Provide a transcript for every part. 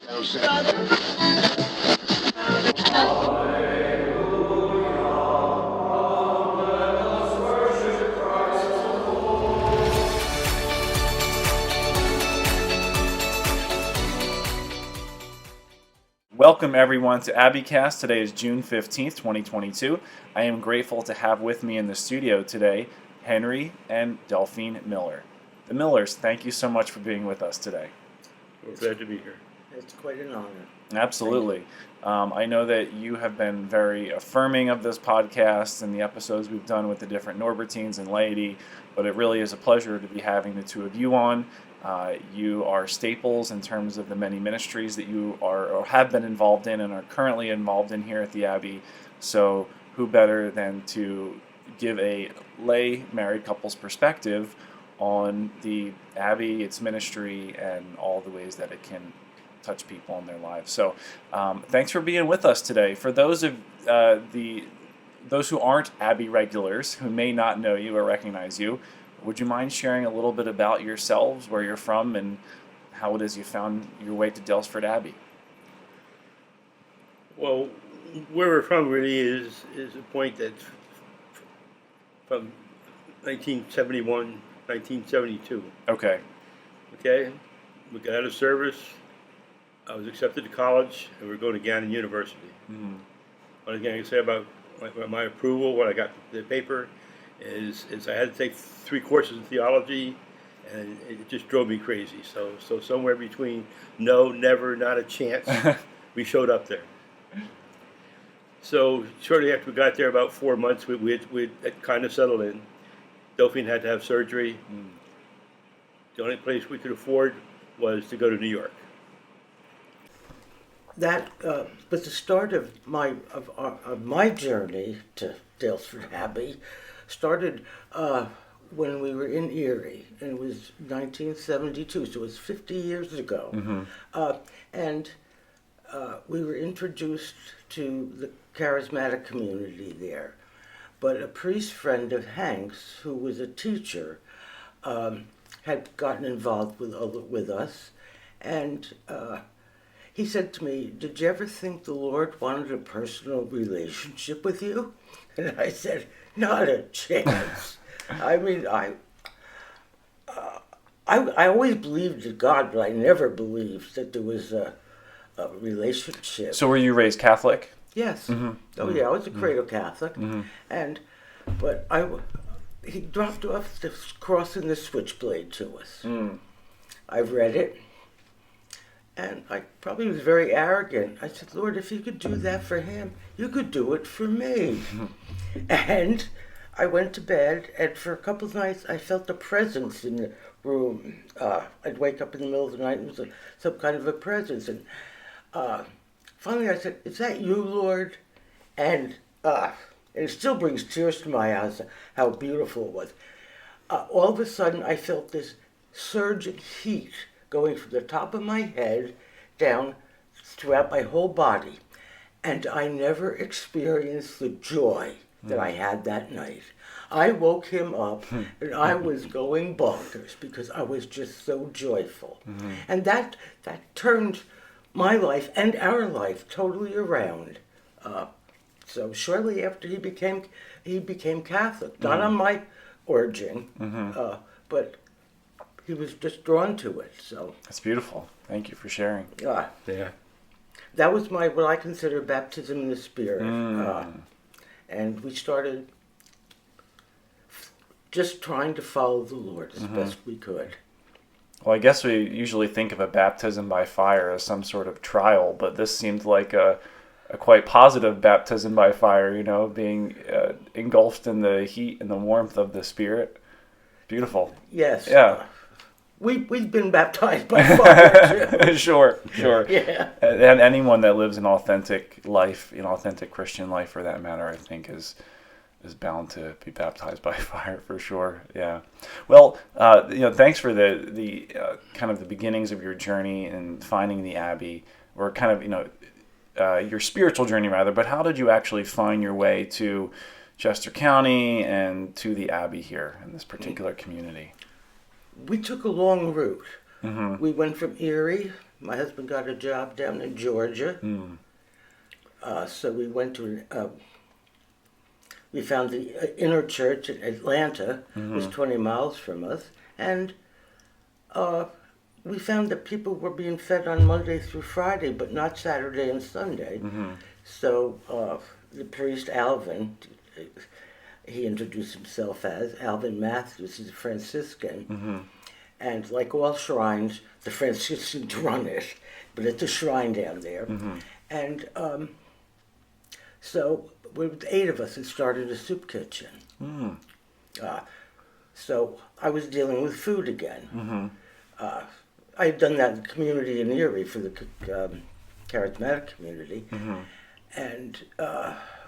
Welcome everyone to AbbeyCast. Today is June 15th, 2022. I am grateful to have with me in the studio today Henry and Delphine Miller. The Millers, thank you so much for being with us today. We're glad to be here. It's quite an honor. Absolutely. I know that you have been very affirming of this podcast and the episodes we've done with the different Norbertines and laity, but it really is a pleasure to be having the two of you on. You are staples in terms of the many ministries that you are or have been involved in and are currently involved in here at the Abbey. So who better than to give a lay married couple's perspective on the Abbey, its ministry, and all the ways that it can touch people in their lives. So thanks for being with us today. For those of those who aren't Abbey regulars, who may not know you or recognize you, would you mind sharing a little bit about yourselves, where you're from, and how it is you found your way to Daylesford Abbey? Well, where we're from really is a point that's from 1971, 1972. Okay. Okay? We got out of service. I was accepted to college, and we were going to Gannon University. Mm-hmm. One thing I can say about my approval, when I got the paper, is I had to take 3 courses in theology, and it just drove me crazy. So somewhere between no, never, not a chance, we showed up there. So shortly after we got there, about 4 months, we had kind of settled in. Delphine had to have surgery. The only place we could afford was to go to New York. That was the start of my journey to Daylesford Abbey. Started when we were in Erie, and it was 1972, so it was 50 years ago. Mm-hmm. And we were introduced to the charismatic community there. But a priest friend of Hank's, who was a teacher, had gotten involved with us, and he said to me, "Did you ever think the Lord wanted a personal relationship with you?" And I said, "Not a chance." I mean, I always believed in God, but I never believed that there was a relationship. So were you raised Catholic? Yes. Mm-hmm. Oh yeah, I was a cradle Catholic, Mm-hmm. but he dropped off the cross and the switchblade to us. I read it, and I probably was very arrogant. I said, "Lord, if you could do that for him, you could do it for me." And I went to bed, and for a couple of nights, I felt a presence in the room. I'd wake up in the middle of the night, and it was some kind of a presence. And finally I said, "Is that you, Lord?" And it still brings tears to my eyes how beautiful it was. All of a sudden, I felt this surge of heat going from the top of my head down throughout my whole body. And I never experienced the joy that I had that night. I woke him up, and I was going bonkers because I was just so joyful. And that turned my life and our life totally around. So shortly after he became Catholic, not on my urging, but he was just drawn to it. So That's beautiful. Thank you for sharing. Yeah. That was what I consider baptism in the Spirit. And we started just trying to follow the Lord as best we could. Well, I guess we usually think of a baptism by fire as some sort of trial, but this seemed like a quite positive baptism by fire, being engulfed in the heat and the warmth of the Spirit. Beautiful. Yes. Yeah. We've been baptized by fire too. Sure. Yeah. And anyone that lives an authentic life, authentic Christian life for that matter, I think is bound to be baptized by fire for sure. Yeah. Well, thanks for the kind of the beginnings of your journey and finding the Abbey, or kind of your spiritual journey rather. But how did you actually find your way to Chester County and to the Abbey here in this particular community? We took a long route. We went from Erie my husband got a job down in Georgia. So we went to, we found the inner church in Atlanta, was 20 miles from us, and we found that people were being fed on Monday through Friday, but not Saturday and Sunday. So the priest, Alvin, he introduced himself as Alvin Matthews. He's a Franciscan. And like all shrines, the Franciscans run it, but it's a shrine down there. And so with 8 of us, it started a soup kitchen. So I was dealing with food again. I had done that in the community in Erie for the charismatic community. And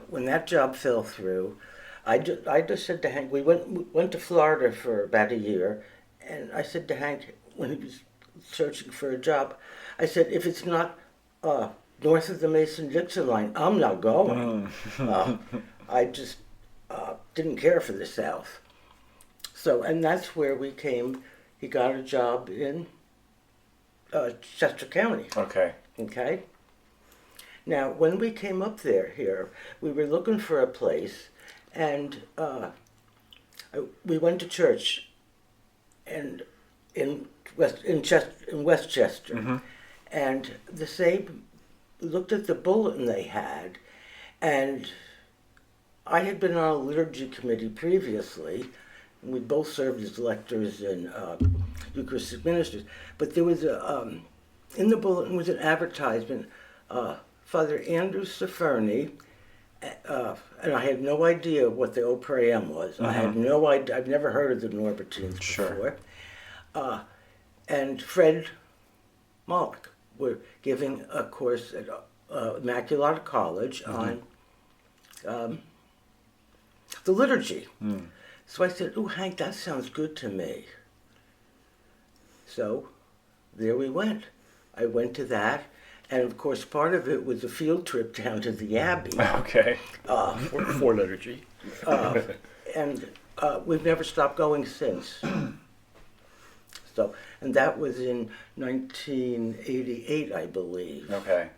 when that job fell through, I just said to Hank, we went to Florida for about a year, and I said to Hank, when he was searching for a job, I said, if it's not north of the Mason-Dixon line, I'm not going. I just didn't care for the South. So, and that's where we came. He got a job in Chester County. Okay. Okay? Now, when we came up here, we were looking for a place, and we went to church and in Westchester, and the same looked at the bulletin they had, and I had been on a liturgy committee previously, and we both served as lectors and Eucharistic ministers. But there was in the bulletin was an advertisement. Father Andrew Safferny, and I had no idea what the Oprem was. I had no idea. I've never heard of the Norbertines before. And Fred Malik were giving a course at Immaculata College on the liturgy. So I said, "Oh, Hank, that sounds good to me." So there we went. I went to that. And of course, part of it was a field trip down to the Abbey. Okay. For liturgy. And we've never stopped going since. So, and that was in 1988, I believe. Okay.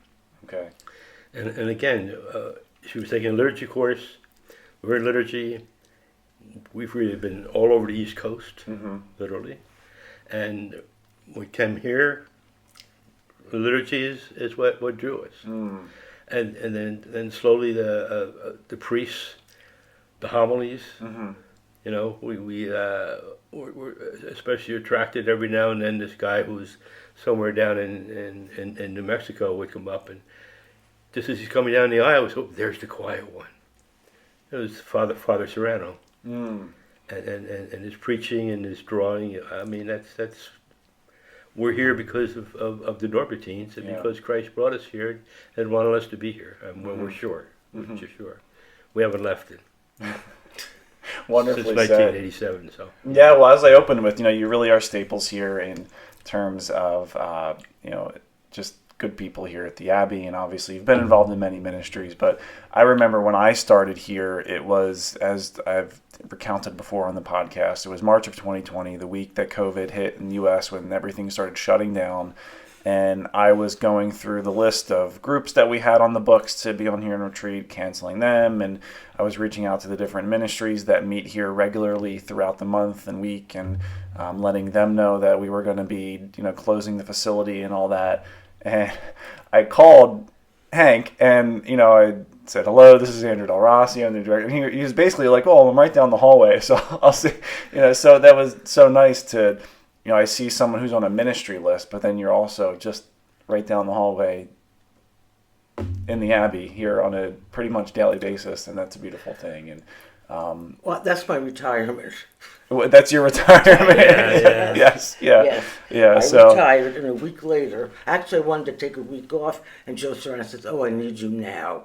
And again, she was taking a liturgy course. We're in liturgy. We've really been all over the East Coast, literally. And we came here. The liturgy is what drew us, and then slowly the priests, the homilies, you know, we're especially attracted every now and then. This guy who's somewhere down in New Mexico would come up, and just as he's coming down the aisle, was, oh, there's the quiet one. It was Father Serrano, and his preaching and his drawing. I mean, that's. We're here because of the Norbertines, and because Christ brought us here and wanted us to be here. We're sure. We're just sure. We haven't left it. Wonderfully since 1987. So yeah, well, as I opened with, you really are staples here in terms of just good people here at the Abbey, and obviously you've been involved in many ministries. But I remember when I started here, it was, as I've recounted before on the podcast, it was March of 2020, the week that COVID hit in the U.S. when everything started shutting down. And I was going through the list of groups that we had on the books to be on here in retreat, canceling them. And I was reaching out to the different ministries that meet here regularly throughout the month and week, and letting them know that we were going to be, closing the facility and all that. And I called Hank, and I said, "Hello, this is Andrew Del Rossi. I'm the director." And he was basically like, "Oh, I'm right down the hallway, so I'll see." So that was so nice to, I see someone who's on a ministry list, but then you're also just right down the hallway in the Abbey here on a pretty much daily basis, and that's a beautiful thing. And well, that's my retirement. That's your retirement. Yeah. Yes. Yeah. I So retired, and a week later, actually, I wanted to take a week off, and Joe Serrano says, "Oh, I need you now."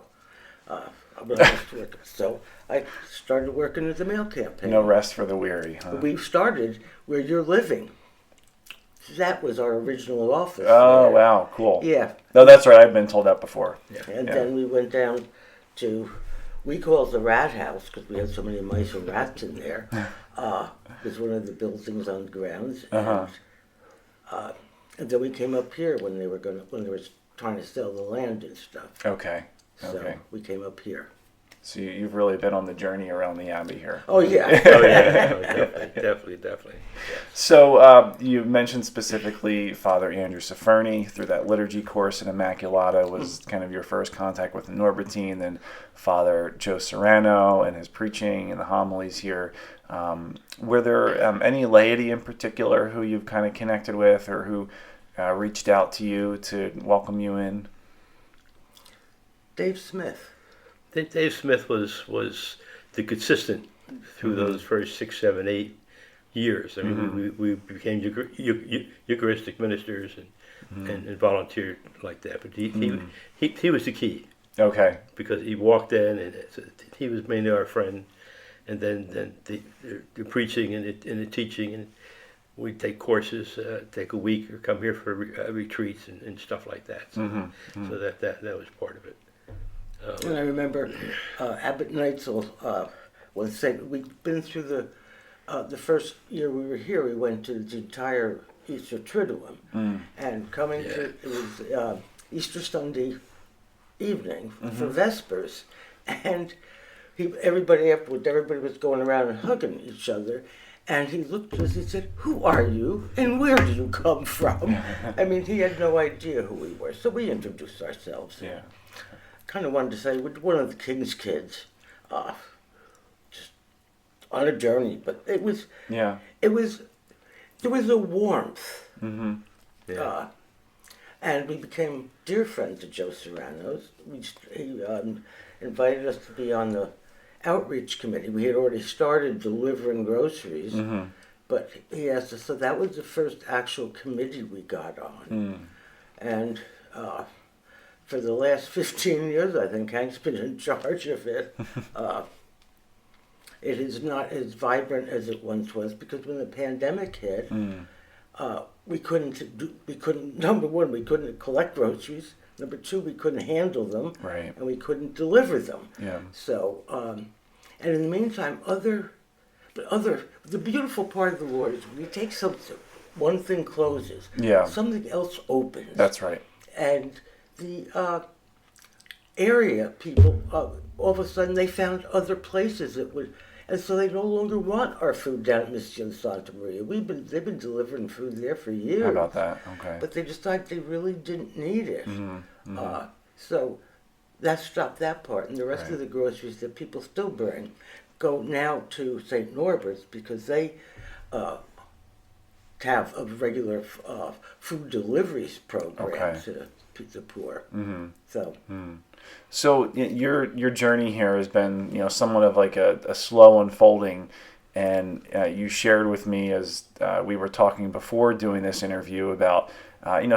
So I started working at the mail campaign. no rest for the weary. Huh? We started where you're living. That was our original office. Oh, there. wow, cool. Yeah. No, that's right. I've been told that before. And then we went down to, we call it the rat house because we had so many mice and rats in there. It was one of the buildings on the grounds. And, And then we came up here when they were trying to sell the land and stuff. Okay. So Okay. we came up here. So you've really been on the journey around the Abbey here. Oh yeah. Oh yeah, no, definitely. So you mentioned specifically Father Andrew Safferny through that liturgy course in Immaculata was kind of your first contact with the Norbertine, then Father Joe Serrano and his preaching and the homilies here. Were there any laity in particular who you've kind of connected with or who reached out to you to welcome you in? Dave Smith. Dave Smith was the consistent through those first 6, 7, 8 years. I mean, we became Eucharistic ministers and volunteered like that. But he was the key. Okay. Because he walked in and he was mainly our friend, and then the preaching and the teaching, and we'd take courses, take a week or come here for retreats and stuff like that. So, so that was part of it. And I remember Abbey Knights was saying we'd been through the first year we were here. We went to the entire Easter Triduum, and coming to it was Easter Sunday evening for Vespers, and everybody was going around and hugging each other. And he looked at us, he said, "Who are you and where do you come from?" I mean, he had no idea who we were, so we introduced ourselves. Yeah. Kind of wanted to say we're one of the King's kids, just on a journey. But there was a warmth, and we became dear friends of Joe Serrano's. He invited us to be on the outreach committee. We had already started delivering groceries, but he asked us. So that was the first actual committee we got on, and. For the last 15 years, I think Hank's been in charge of it. It is not as vibrant as it once was because when the pandemic hit, we couldn't. Number one, we couldn't collect groceries. Number two, we couldn't handle them, right, and we couldn't deliver them. Yeah. So, and in the meantime, the beautiful part of the Lord is when He takes something, one thing closes, something else opens. That's right. And the area people, all of a sudden they found other places that would, and so they no longer want our food down at Mission Santa Maria. They've been delivering food there for years. How about that? Okay. But they decided they really didn't need it. So that stopped that part, and the rest of the groceries that people still bring go now to St. Norbert's because they have a regular food deliveries program to the poor. So your journey here has been somewhat of like a slow unfolding, and you shared with me as we were talking before doing this interview about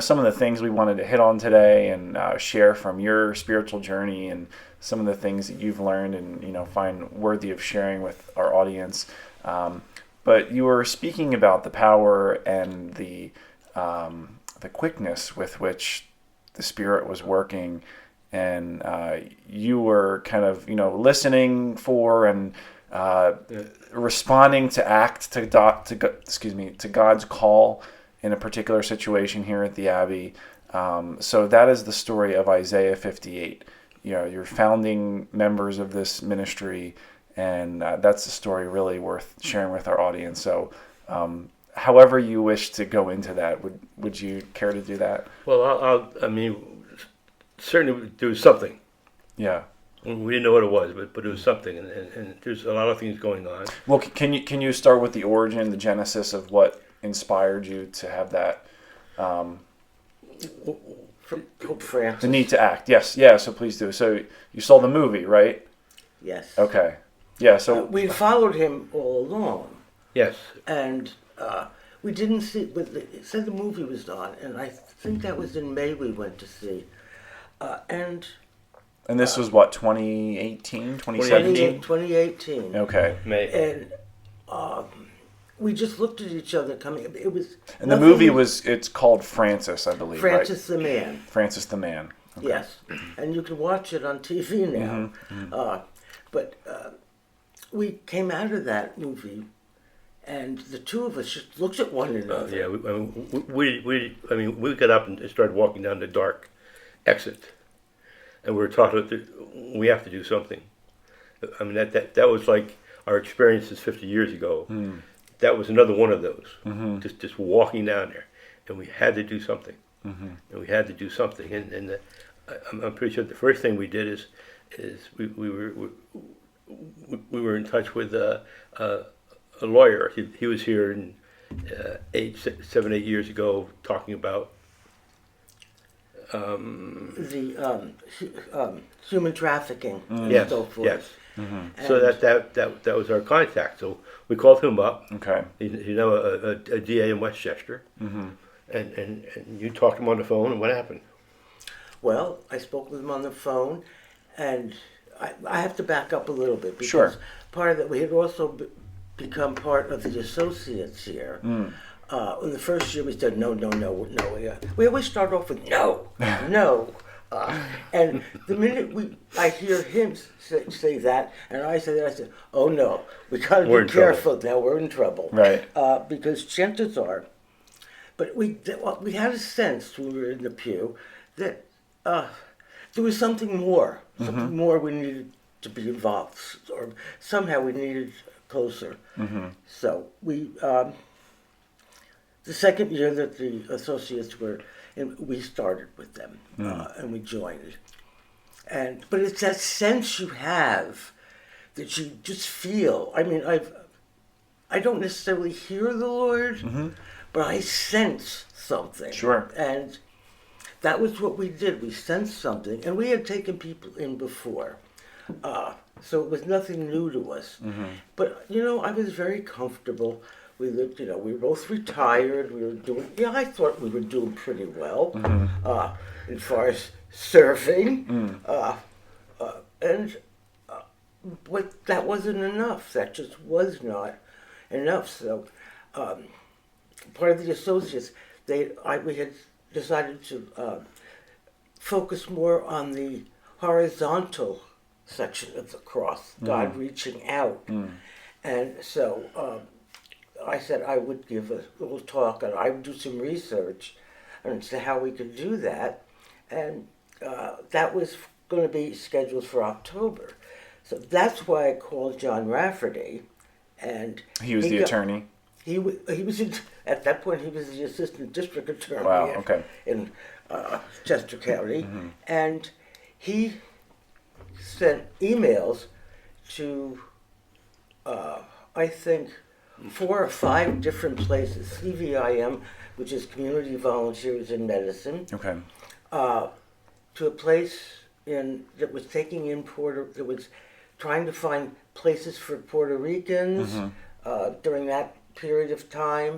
some of the things we wanted to hit on today and share from your spiritual journey and some of the things that you've learned and find worthy of sharing with our audience. But you were speaking about the power and the quickness with which the Spirit was working, and you were kind of listening for and responding to act to God's call in a particular situation here at the Abbey. So that is the story of Isaiah 58. You're founding members of this ministry, and that's a story really worth sharing with our audience. So however you wish to go into that, would you care to do that? Well, I mean, certainly there was something. Yeah. We didn't know what it was, but it was something, and there's a lot of things going on. Well, can you start with the origin, the genesis of what inspired you to have that? Pope Francis. The need to act. Yes. Yeah. So please do. So you saw the movie, right? Yes. Okay. Yeah. So we followed him all along. Yes. And we didn't see. But it said the movie was on, and I think that was in May. We went to see, and this was what, 2018, 2017? 2018. Okay. May. And we just looked at each other coming. It was. And the movie it's called Francis, I believe. Francis right? the Man. Francis the Man. Okay. Yes, and you can watch it on TV now. But we came out of that movie, And the two of us just looked at one another. Yeah, we got up and started walking down the dark exit, and we were taught that we have to do something. I mean, that was like our experiences 50 years ago. That was another one of those. Just walking down there, and we had to do something. And we had to do something. And I'm pretty sure the first thing we did is we were in touch with a lawyer. He was here in 7, 8 years ago talking about the human trafficking and yes, so forth. yes. And So that was our contact. So we called him up. Okay. He's now a DA in Westchester. And you talked to him on the phone, and what happened? Well, I spoke with him on the phone, and I have to back up a little bit because Sure. part of that, we had also become part of the associates here. In the first year, we said, no. We always start off with no. And the minute I hear him say that, and I say that, I said, oh no, we got to We're be in trouble. careful now, we're in trouble. Right. Because chances are, but we had a sense when we were in the pew that there was something more we needed to be involved, or somehow we needed closer. So we, the second year that the associates were in, we started with them and we joined. But it's that sense you have that you just feel. I mean, I don't necessarily hear the Lord, but I sense something. Sure. And that was what we did. We sensed something, and we had taken people in before. So it was nothing new to us. But, I was very comfortable. We lived, we were both retired. We were doing, I thought we were doing pretty well as far as serving. But that wasn't enough. That just was not enough. So part of the associates, we had decided to focus more on the horizontal section of the cross, God reaching out. And so I said I would give a little talk and I would do some research as to how we could do that. And that was going to be scheduled for October. So that's why I called John Rafferty. And He was the attorney. He was at that point he was the assistant district attorney Wow, okay. in Chester County, and he sent emails to I think 4 or 5 different places. CVIM, which is Community Volunteers in Medicine, Okay. to a place that was taking in that was trying to find places for Puerto Ricans during that period of time,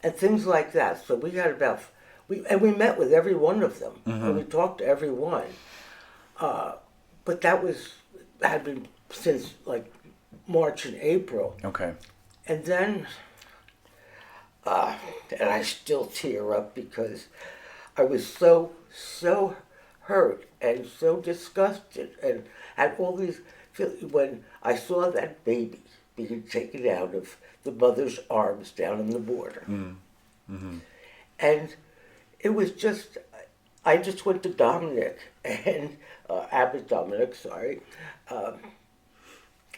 and things like that. So we had we met with every one of them, and we talked to every one. But that had been since like March and April. Okay. And then, and I still tear up because I was so hurt and so disgusted and had all these feelings when I saw that baby being taken out of the mother's arms down on the border. And it was just, I just went to Dominic and Abbot Dominic, sorry,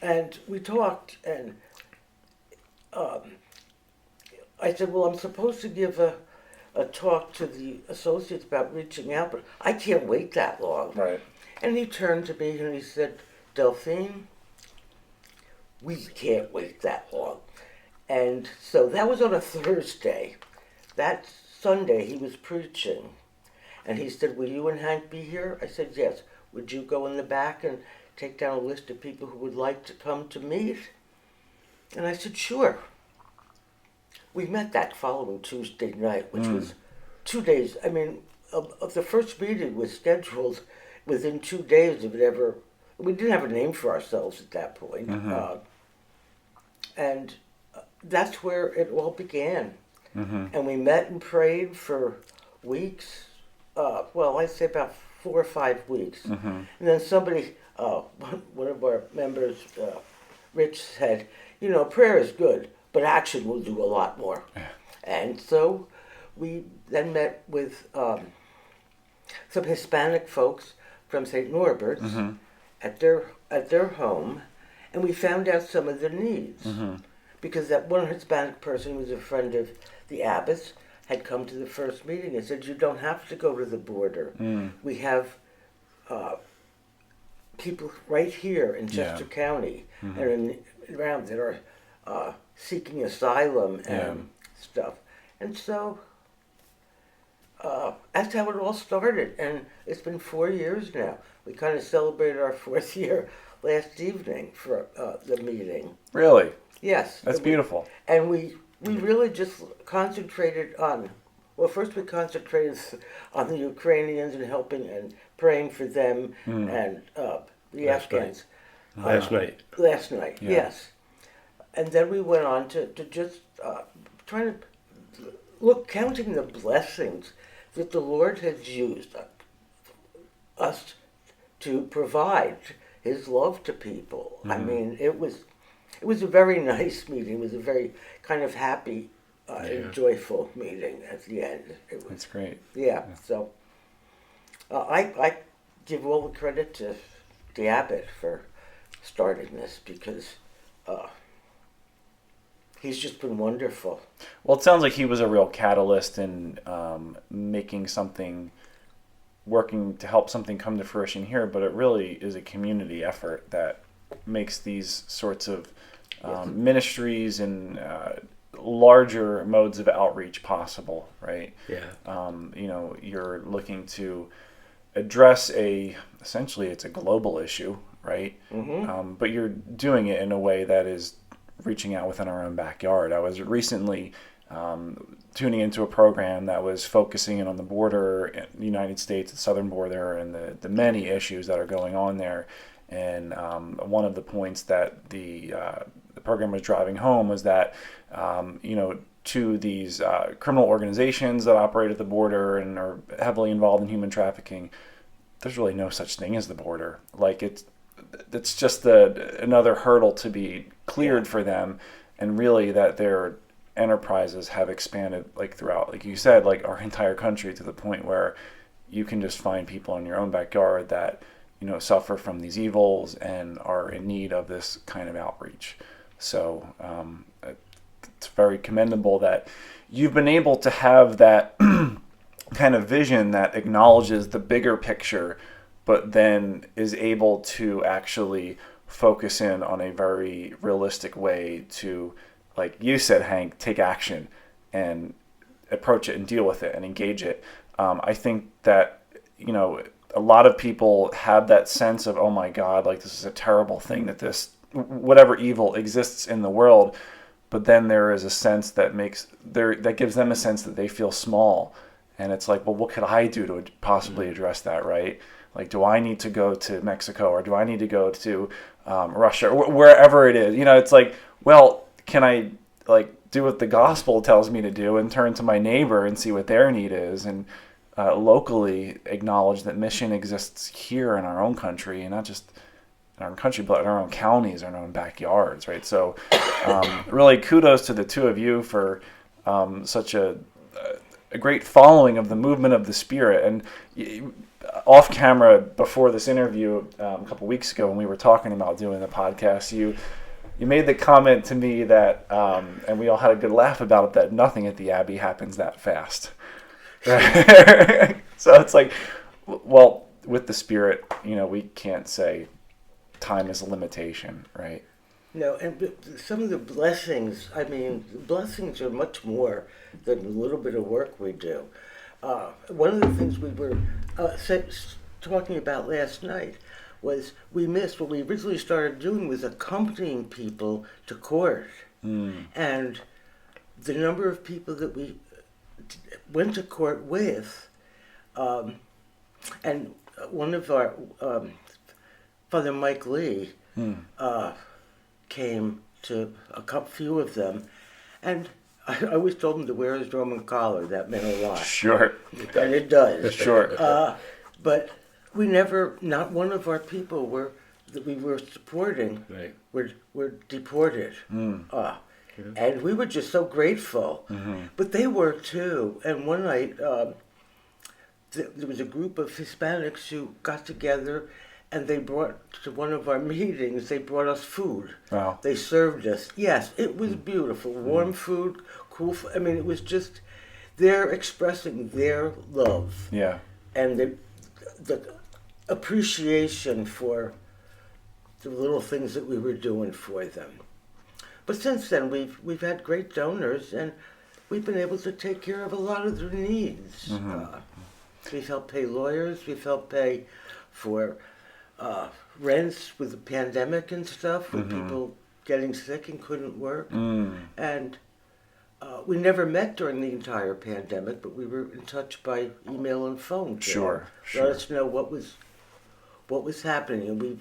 and we talked, and I said, well, I'm supposed to give a talk to the associates about reaching out, but I can't wait that long. Right. And he turned to me and he said, Delphine, we can't wait that long. And so that was on a Thursday. That Sunday he was preaching. And he said, will you and Hank be here? I said, yes. Would you go in the back and take down a list of people who would like to come to meet? And I said, sure. We met that following Tuesday night, which was 2 days. I mean, of the first meeting was scheduled within 2 days of it ever. We didn't have a name for ourselves at that point. And that's where it all began. And we met and prayed for weeks. Well, I'd say about 4 or 5 weeks. And then somebody, one of our members, Rich, said, prayer is good, but action will do a lot more. And so we then met with some Hispanic folks from St. Norbert's at their home, and we found out some of the needs. Because that one Hispanic person who was a friend of the abbess had come to the first meeting and said, you don't have to go to the border. We have people right here in Chester County and around that are seeking asylum and stuff. And so that's how it all started. And it's been 4 years now. We kind of celebrated our 4th year last evening for the meeting. Really? Yes. That's beautiful. And we really just concentrated on, well, first we concentrated on the Ukrainians and helping and praying for them and the Afghans. Last night. Last night, yes. And then we went on to just trying to counting the blessings that the Lord has used us to provide His love to people. I mean, it was a very nice meeting. It was a very kind of happy and joyful meeting at the end. That's great. Yeah. So I give all the credit to the abbot for starting this because he's just been wonderful. Well, it sounds like he was a real catalyst in making something, working to help something come to fruition here, but it really is a community effort that makes these sorts of ministries and larger modes of outreach possible, right? Yeah. You're looking to address essentially it's a global issue, right? But you're doing it in a way that is reaching out within our own backyard. I was recently tuning into a program that was focusing in on the border in the United States, the southern border, and the many issues that are going on there. And one of the points that the program was driving home was that, to these criminal organizations that operate at the border and are heavily involved in human trafficking, there's really no such thing as the border. Like it's just another hurdle to be cleared for them, and really that their enterprises have expanded throughout, like you said, our entire country, to the point where you can just find people in your own backyard that suffer from these evils and are in need of this kind of outreach. So it's very commendable that you've been able to have that kind of vision that acknowledges the bigger picture, but then is able to actually focus in on a very realistic way to, like you said, Hank, take action and approach it and deal with it and engage it. I think that, a lot of people have that sense of, oh my God, this is a terrible thing that this, whatever evil exists in the world. But then there is a sense that gives them a sense that they feel small. And it's like, well, what could I do to possibly address that, right? Do I need to go to Mexico, or do I need to go to Russia, or wherever it is? It's like, well, can I do what the gospel tells me to do and turn to my neighbor and see what their need is, and locally acknowledge that mission exists here in our own country, and not just in our own country, but in our own counties, our own backyards, right? So really kudos to the two of you for such a great following of the movement of the Spirit. And off camera, before this interview, a couple weeks ago when we were talking about doing the podcast, you made the comment to me that, and we all had a good laugh about it, that nothing at the Abbey happens that fast. Right? So it's like, well, with the Spirit, we can't say time is a limitation, right? No, and some of the blessings, the blessings are much more than the little bit of work we do. One of the things we were talking about last night was we missed what we originally started doing was accompanying people to court. And the number of people that we went to court with, and one of our, Father Mike Lee, came to a few of them, and I always told him to wear his Roman collar. That meant a lot. Sure. And it does. Sure. But we never, not one of our people that we were supporting were deported. And we were just so grateful. But they were too. And one night, there was a group of Hispanics who got together, and they brought to one of our meetings, they brought us food. Wow. They served us. Yes, it was beautiful. Warm food, cool food. I mean, it was just, they're expressing their love. Yeah. And the appreciation for the little things that we were doing for them. But since then, we've had great donors, and we've been able to take care of a lot of their needs. We've helped pay lawyers. We've helped pay for rents with the pandemic and stuff, with people getting sick and couldn't work. And we never met during the entire pandemic, but we were in touch by email and phone to Sure. let us know what was happening. And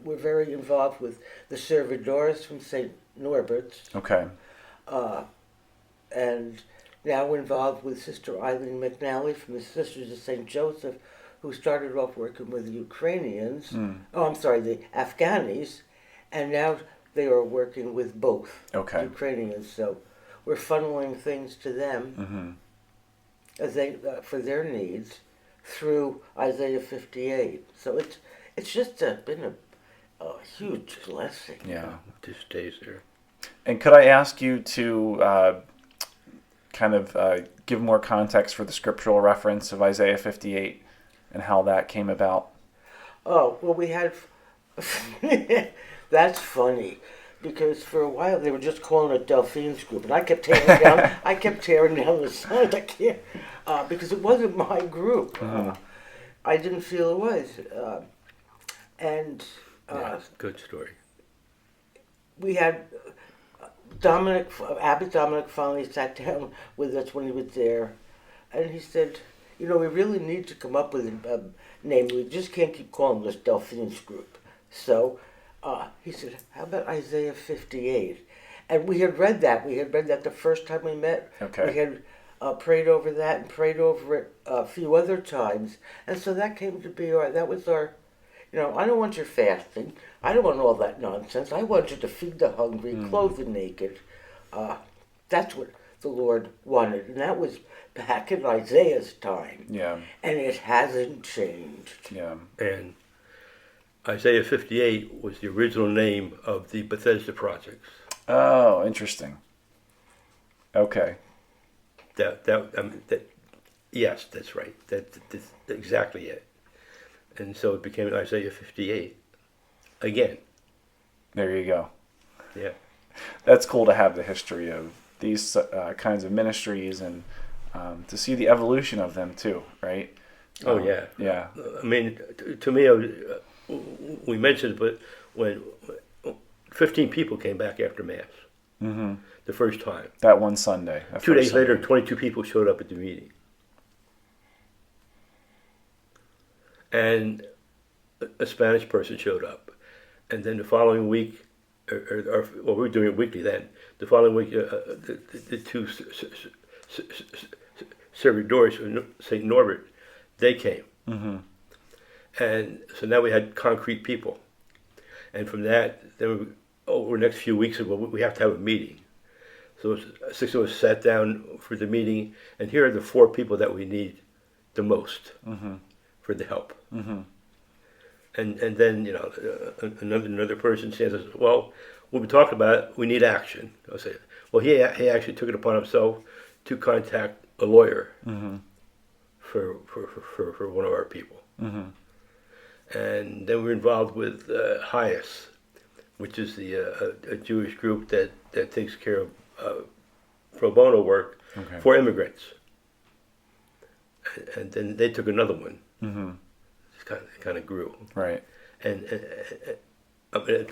we're very involved with the Servidores from St. Norbert's. Okay. And now we're involved with Sister Eileen McNally from the Sisters of St. Joseph, who started off working with the Ukrainians. The Afghanis, and now they are working with both Ukrainians. So we're funneling things to them as they for their needs through Isaiah 58. So it's just been a huge blessing. Yeah. Just stays there. And could I ask you to give more context for the scriptural reference of Isaiah 58 and how that came about? Oh, well, we had... That's funny, because for a while they were just calling it Delphines group, and I kept tearing down the signs. I can't, because it wasn't my group. I didn't feel it was. Good story. We had Abbey Dominic finally sat down with us when he was there, and he said, we really need to come up with a name. We just can't keep calling this Delphines group. So he said, how about Isaiah 58? And we had read that. We had read that the first time we met. Okay. We had prayed over that and prayed over it a few other times. And so that came to be that was our, I don't want your fasting. I don't want all that nonsense. I want you to feed the hungry, clothe the naked. That's what the Lord wanted. And that was back in Isaiah's time. Yeah. And it hasn't changed. Yeah. And Isaiah 58 was the original name of the Bethesda projects. Oh, interesting. Okay. Yes, that's right. That's exactly it. And so it became Isaiah 58 again. There you go. Yeah. That's cool to have the history of these kinds of ministries and to see the evolution of them too, right? Oh, yeah. Yeah. I mean, to me, we mentioned it, but when 15 people came back after Mass the first time. That one Sunday. 2 days later, 22 people showed up at the meeting. And a Spanish person showed up. And then the following week, we were doing it weekly then. The following week, the two servidores from St. Norbert, they came. And so now we had concrete people. And from that, then over the next few weeks, we have to have a meeting. So 6 of us sat down for the meeting, and here are the 4 people that we need the most for the help. And then, another person says, well, when we talked about it, we need action. I'll say, well, he actually took it upon himself to contact a lawyer for one of our people. And then we're involved with HIAS, which is a Jewish group that takes care of pro bono work for immigrants. And then they took another one. It kind of grew. Right. And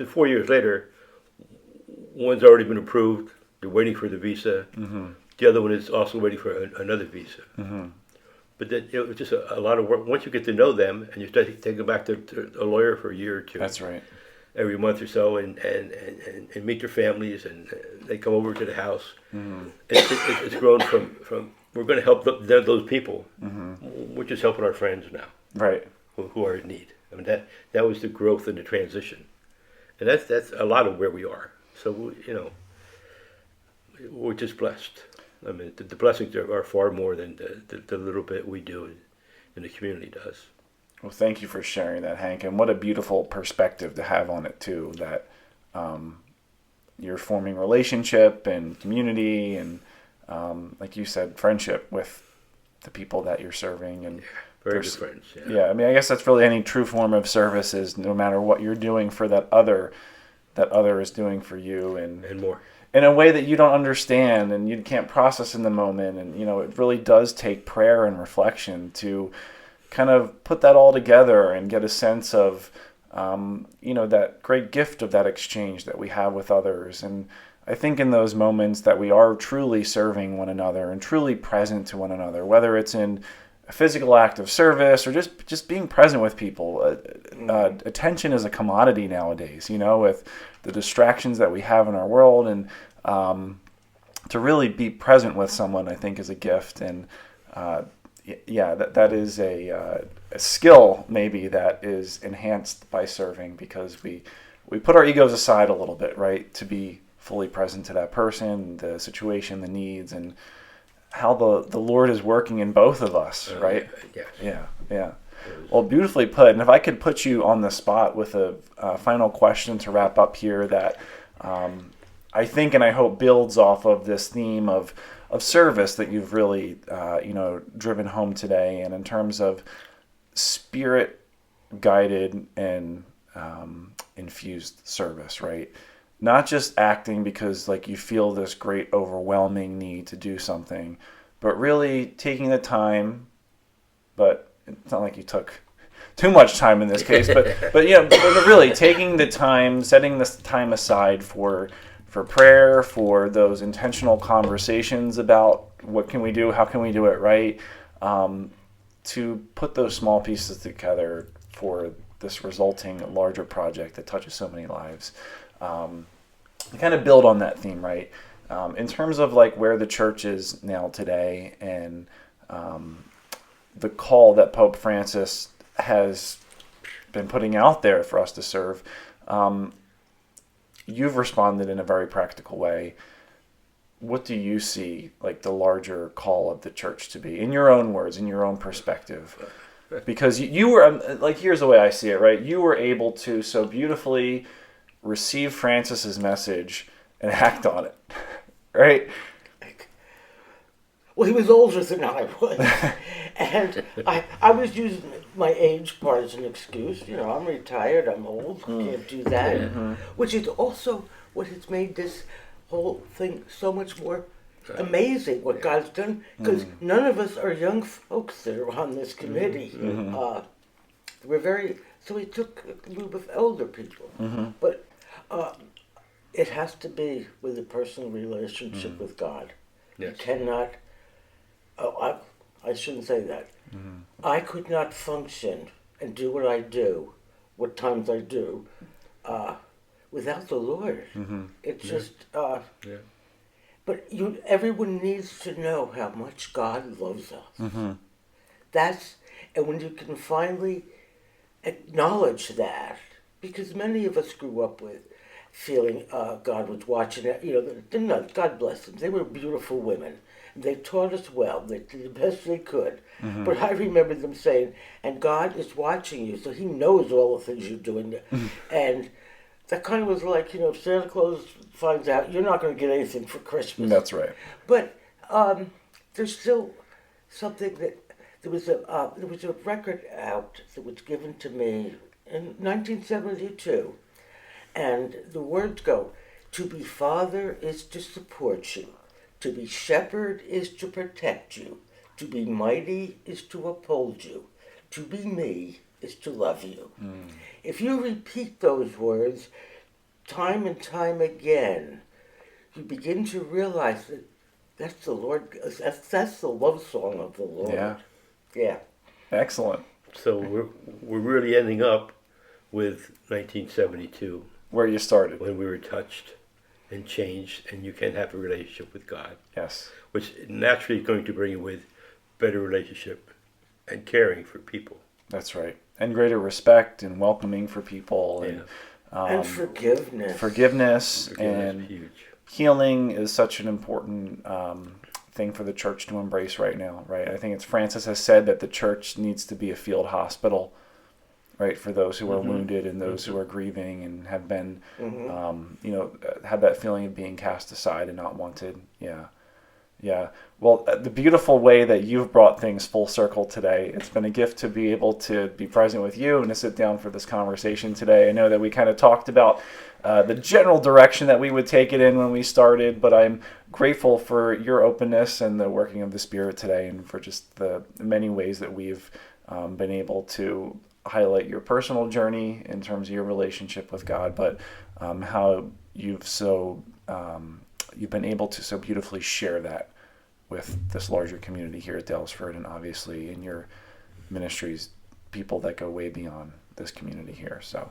4 years later, one's already been approved. They're waiting for the visa. The other one is also waiting for another visa. But it was just a lot of work. Once you get to know them, and you start to take them back to a lawyer for a year or two. That's right. Every month or so, and meet their families, and they come over to the house. It's grown from we're going to help those people. We're just helping our friends now, right? Who are in need. I mean that was the growth and the transition, and that's a lot of where we are. So, we're just blessed. I mean, the blessings are far more than the little bit we do and the community does. Well, thank you for sharing that, Hank. And what a beautiful perspective to have on it, too, that you're forming relationship and community and, like you said, friendship with the people that you're serving. And very good friends. Yeah, I mean, I guess that's really any true form of service is no matter what you're doing for that other is doing for you. And more. In a way that you don't understand and you can't process in the moment. And, it really does take prayer and reflection to kind of put that all together and get a sense of, that great gift of that exchange that we have with others. And I think in those moments that we are truly serving one another and truly present to one another, whether it's in a physical act of service or just being present with people. Attention is a commodity nowadays, with the distractions that we have in our world. And to really be present with someone, I think, is a gift. And that is a skill maybe that is enhanced by serving because we put our egos aside a little bit, right, to be fully present to that person, the situation, the needs, and how the Lord is working in both of us, right? Yeah. Well, beautifully put. And if I could put you on the spot with a final question to wrap up here that I think and I hope builds off of this theme of service that you've really, driven home today, and in terms of spirit-guided and infused service, right? Not just acting because you feel this great overwhelming need to do something, but really taking the time. But it's not like you took too much time in this case. But really taking the time, setting this time aside for prayer, for those intentional conversations about what can we do, how can we do it right, to put those small pieces together for this resulting larger project that touches so many lives. Kind of build on that theme, right? In terms of where the church is now today and the call that Pope Francis has been putting out there for us to serve, you've responded in a very practical way. What do you see the larger call of the church to be, in your own words, in your own perspective? Because you were, here's the way I see it, right? You were able to so beautifully receive Francis's message and act on it, right? Well, he was older than I was. And I was using my age part as an excuse. I'm retired, I'm old, can't do that. Mm-hmm. Which is also what has made this whole thing so much more amazing, what God's done. Because none of us are young folks that are on this committee. Mm-hmm. So he took a group of elder people. Mm-hmm. But it has to be with a personal relationship with God. Yes. You cannot... I shouldn't say that. Mm-hmm. I could not function and do what I do, what times I do, without the Lord. Mm-hmm. It's just... But everyone needs to know how much God loves us. Mm-hmm. And when you can finally acknowledge that, because many of us grew up with feeling God was watching it. The nuns, God bless them, they were beautiful women. They taught us well. They did the best they could. Mm-hmm. But I remember them saying, and God is watching you, so he knows all the things you're doing. Mm-hmm. And that kind of was like, if Santa Claus finds out, you're not going to get anything for Christmas. That's right. But there's still something that, there was a record out that was given to me in 1972. And the words go, to be father is to support you. To be shepherd is to protect you. To be mighty is to uphold you. To be me is to love you. Mm. If you repeat those words time and time again, you begin to realize that that's the Lord. That's the love song of the Lord. Yeah. Excellent. So we're really ending up with 1972, where you started, when we were touched and changed, and you can have a relationship with God. Yes. Which naturally is going to bring you with better relationship and caring for people. That's right. And greater respect and welcoming for people. And And forgiveness. Forgiveness and is huge. healing is such an important thing for the church to embrace right now, right? I think it's Francis has said that the church needs to be a field hospital, right, for those who are wounded and those who are grieving and have been, have that feeling of being cast aside and not wanted. Yeah. Well, the beautiful way that you've brought things full circle today, it's been a gift to be able to be present with you and to sit down for this conversation today. I know that we kind of talked about the general direction that we would take it in when we started, but I'm grateful for your openness and the working of the Spirit today, and for just the many ways that we've been able to highlight your personal journey in terms of your relationship with God, but how you've been able to so beautifully share that with this larger community here at Daylesford, and obviously in your ministries, people that go way beyond this community here. So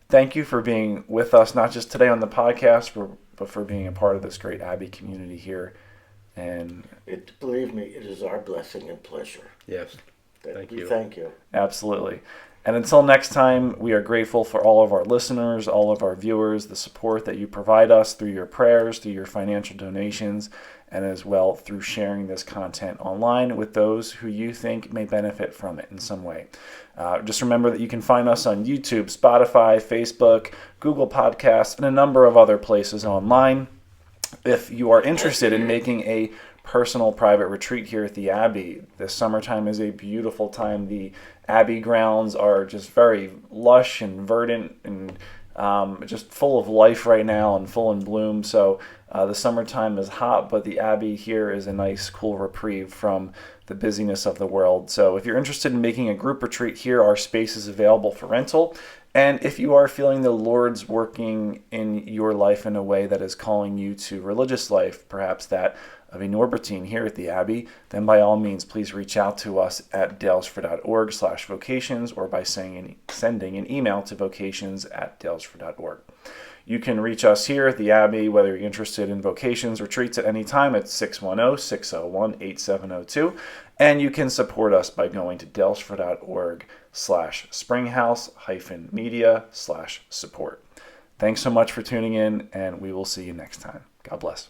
thank you for being with us, not just today on the podcast, but for being a part of this great Abbey community here. And believe me, it is our blessing and pleasure. Yes. Thank you. Thank you. Absolutely. And until next time, we are grateful for all of our listeners, all of our viewers, the support that you provide us through your prayers, through your financial donations, and as well through sharing this content online with those who you think may benefit from it in some way. Just remember that you can find us on YouTube, Spotify, Facebook, Google Podcasts, and a number of other places online. If you are interested in making a personal private retreat here at the Abbey, the summertime is a beautiful time. The Abbey grounds are just very lush and verdant and just full of life right now and full in bloom. So the summertime is hot, but the Abbey here is a nice, cool reprieve from the busyness of the world. So if you're interested in making a group retreat here, our space is available for rental. And if you are feeling the Lord's working in your life in a way that is calling you to religious life, perhaps that of a Norbertine here at the Abbey, then by all means, please reach out to us at daylesford.org/vocations or by sending an email to vocations@daylesford.org. You can reach us here at the Abbey, whether you're interested in vocations retreats at any time, at 610-601-8702. And you can support us by going to daylesford.org/springhouse-media/support. Thanks so much for tuning in, and we will see you next time. God bless.